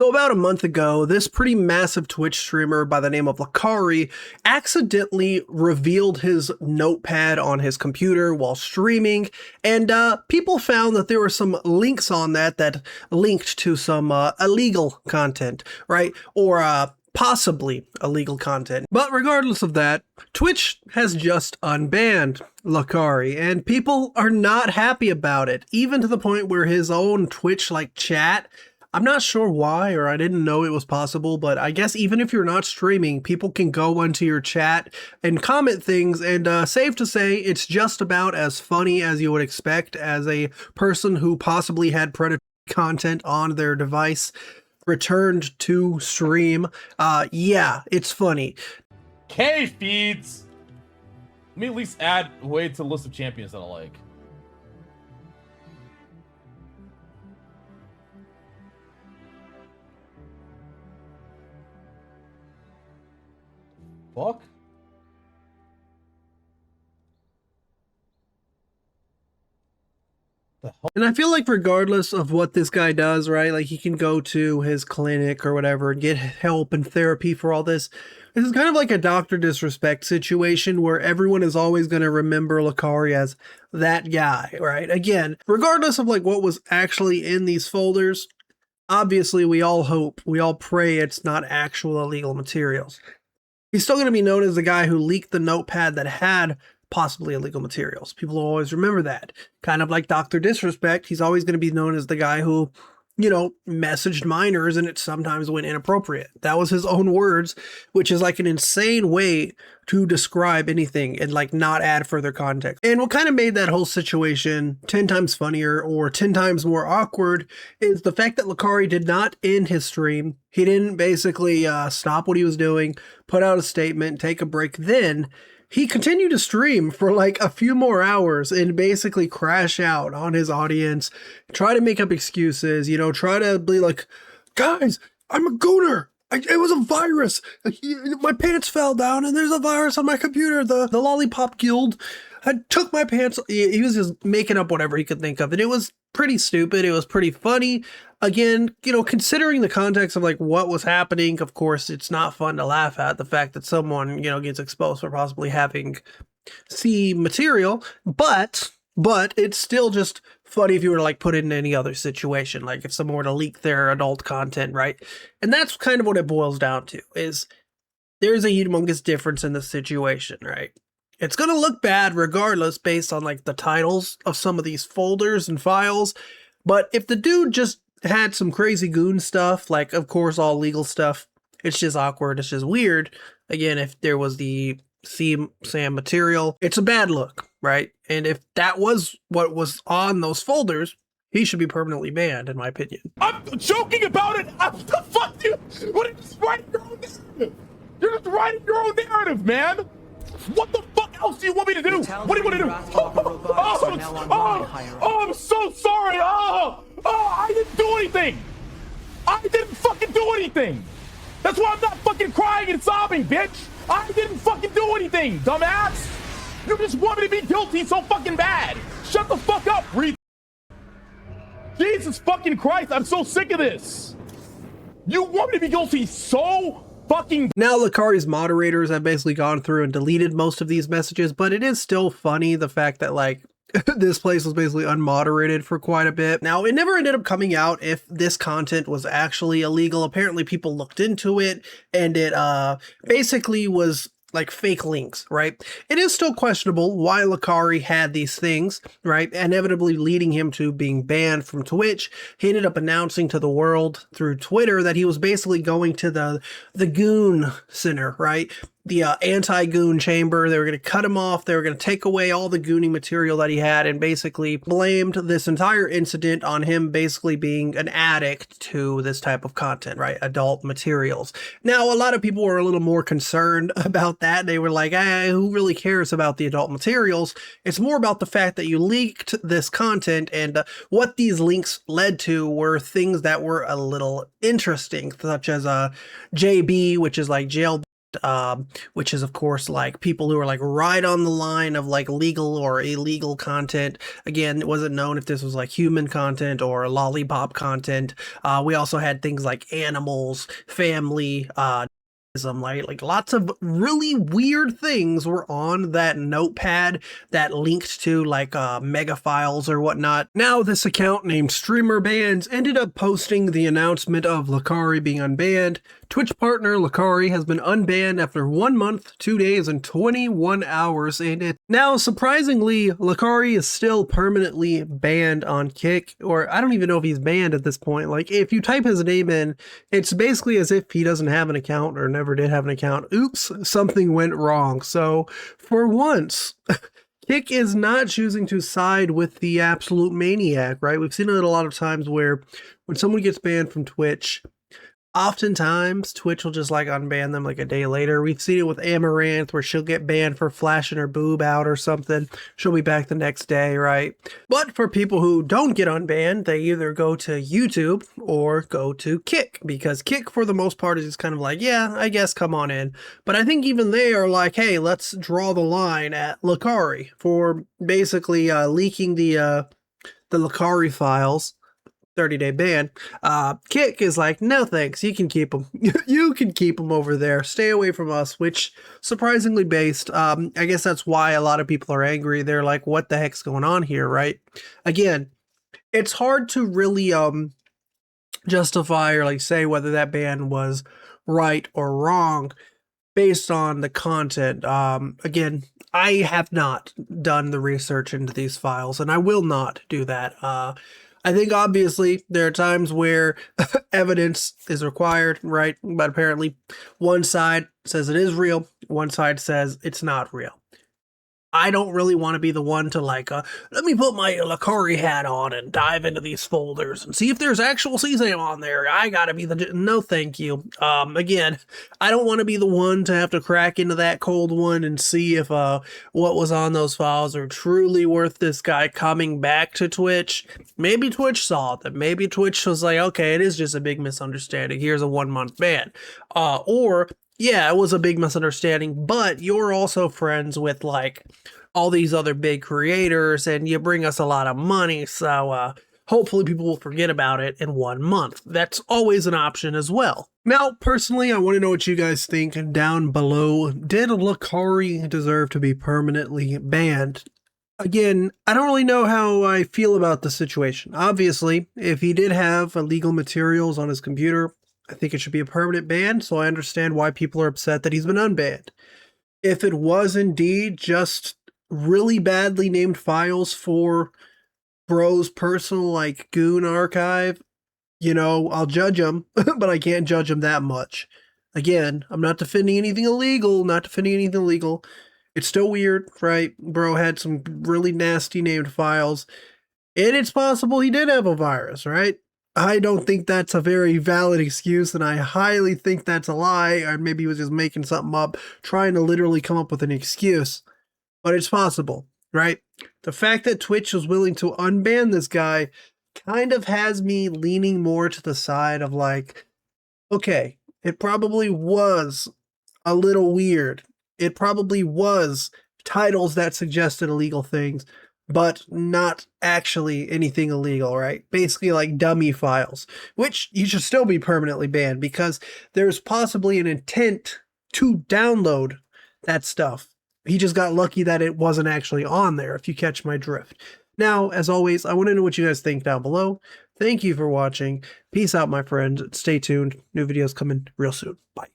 So about a month ago, this pretty massive Twitch streamer by the name of Lacari accidentally revealed his notepad on his computer while streaming, and people found that there were some links on that linked to some illegal content, right? Or possibly illegal content. But regardless of that, Twitch has just unbanned Lacari, and people are not happy about it, even to the point where his own Twitch chat, I'm not sure why, or I didn't know it was possible, but I guess even if you're not streaming, people can go into your chat and comment things, and safe to say, it's just about as funny as you would expect as a person who possibly had predatory content on their device returned to stream. Yeah, it's funny. K feeds! Let me at least add a way to the list of champions that I like. Fuck. And I feel like regardless of what this guy does, right, like he can go to his clinic or whatever and get help and therapy for all this. This is kind of like a Dr. Disrespect situation where everyone is always going to remember Lacari as that guy, right? Again, regardless of what was actually in these folders, obviously we all hope, we all pray it's not actual illegal materials. He's still going to be known as the guy who leaked the notepad that had possibly illegal materials. People will always remember that. Kind of like Dr. Disrespect, he's always going to be known as the guy who, messaged minors and it sometimes went inappropriate. That was his own words, which is like an insane way to describe anything and not add further context. And what kind of made that whole situation 10 times funnier or 10 times more awkward is the fact that Lacari did not end his stream. He didn't basically stop what he was doing, put out a statement, take a break. Then he continued to stream for a few more hours and basically crash out on his audience, try to make up excuses, try to be like, guys, I'm a gooner. It was a virus. My pants fell down and there's a virus on my computer. The Lollipop Guild had took my pants. He was just making up whatever he could think of. And it was pretty stupid. It was pretty funny. Again, considering the context of what was happening, of course, it's not fun to laugh at the fact that someone, gets exposed for possibly having C material, but it's still just funny if you were to put it in any other situation, like if someone were to leak their adult content, right? And that's kind of what it boils down to, is there's a humongous difference in the situation, right? It's going to look bad regardless based on the titles of some of these folders and files. But if the dude just had some crazy goon stuff, of course, all legal stuff, it's just awkward. It's just weird. Again, if there was the Sam material, it's a bad look, right? And if that was what was on those folders, he should be permanently banned, in my opinion. I'm joking about it. What the fuck, dude? What are you just writing your own narrative? You're just writing your own narrative, man. What the fuck else do you want me to do? What do you want to do? Oh, I'm so sorry. I didn't do anything. I didn't fucking do anything. That's why I'm not fucking crying and sobbing, bitch. I didn't fucking do anything, dumbass. You just want me to be guilty so fucking bad. Shut the fuck up, Jesus fucking Christ, I'm so sick of this. You want me to be guilty so fucking. Now Lacari's moderators have basically gone through and deleted most of these messages, but it is still funny the fact that this place was basically unmoderated for quite a bit. Now, it never ended up coming out if this content was actually illegal. Apparently people looked into it and it basically was fake links, right? It is still questionable why Lacari had these things, right? Inevitably leading him to being banned from Twitch. He ended up announcing to the world through Twitter that he was basically going to the Goon Center, right? The anti-goon chamber. They were going to cut him off. They were going to take away all the gooning material that he had and basically blamed this entire incident on him basically being an addict to this type of content, right? Adult materials. Now, a lot of people were a little more concerned about that. They were like, who really cares about the adult materials? It's more about the fact that you leaked this content, and what these links led to were things that were a little interesting, such as JB, which is jail which is of course like people who are like right on the line of like legal or illegal content. Again, it wasn't known if this was like human content or lollipop content. We also had things like animals, family, like lots of really weird things were on that notepad that linked to like mega files or whatnot. Now this account named Streamer Bands ended up posting the announcement of Lacari being unbanned. Twitch partner Lacari has been unbanned after 1 month, 2 days, and 21 hours in it. Now, surprisingly, Lacari is still permanently banned on Kick, or I don't even know if he's banned at this point. Like, if you type his name in, it's basically as if he doesn't have an account or never did have an account. Oops, something went wrong. So, for once, Kick is not choosing to side with the absolute maniac, right? We've seen it a lot of times where when someone gets banned from Twitch, oftentimes Twitch will just like unban them like a day later. We've seen it with Amaranth where she'll get banned for flashing her boob out or something. She'll be back the next day, right? But for people who don't get unbanned, they either go to YouTube or go to Kick, because Kick for the most part is just kind of like, yeah, I guess come on in. But I think even they are like, hey, let's draw the line at Lacari for basically leaking the Lacari files. 30-day ban. Kick is like, no thanks, you can keep them. You can keep them over there. Stay away from us, which surprisingly based. I guess that's why a lot of people are angry. They're like, what the heck's going on here, right? Again, it's hard to really justify or like say whether that ban was right or wrong based on the content. Again, I have not done the research into these files, and I will not do that. I think obviously there are times where evidence is required, right? But apparently one side says it is real, one side says it's not real. I don't really want to be the one to like, let me put my Lacari hat on and dive into these folders and see if there's actual CSAM on there. I gotta be the, no thank you. Again, I don't want to be the one to have to crack into that cold one and see if what was on those files are truly worth this guy coming back to Twitch. Maybe Twitch saw them. Maybe Twitch was like, okay, it is just a big misunderstanding. Here's a 1 month ban. Or yeah, it was a big misunderstanding, but you're also friends with like all these other big creators and you bring us a lot of money, so hopefully people will forget about it in 1 month. That's always an option as well. Now, personally, I want to know what you guys think down below. Did Lacari deserve to be permanently banned? Again, I don't really know how I feel about the situation. Obviously, if he did have illegal materials on his computer, I think it should be a permanent ban, so I understand why people are upset that he's been unbanned. If it was indeed just really badly named files for Bro's personal, like, goon archive, you know, I'll judge him, but I can't judge him that much. Again, I'm not defending anything illegal, It's still weird, right? Bro had some really nasty named files, and it's possible he did have a virus, right? I don't think that's a very valid excuse, and I highly think that's a lie, or maybe he was just making something up, trying to literally come up with an excuse. But it's possible, right? The fact that Twitch was willing to unban this guy kind of has me leaning more to the side of like, okay, it probably was a little weird. It probably was titles that suggested illegal things, but not actually anything illegal, right? Basically like dummy files, which you should still be permanently banned because there's possibly an intent to download that stuff. He just got lucky that it wasn't actually on there, if you catch my drift. Now, as always, I want to know what you guys think down below. Thank you for watching. Peace out, my friends. Stay tuned. New videos coming real soon. Bye.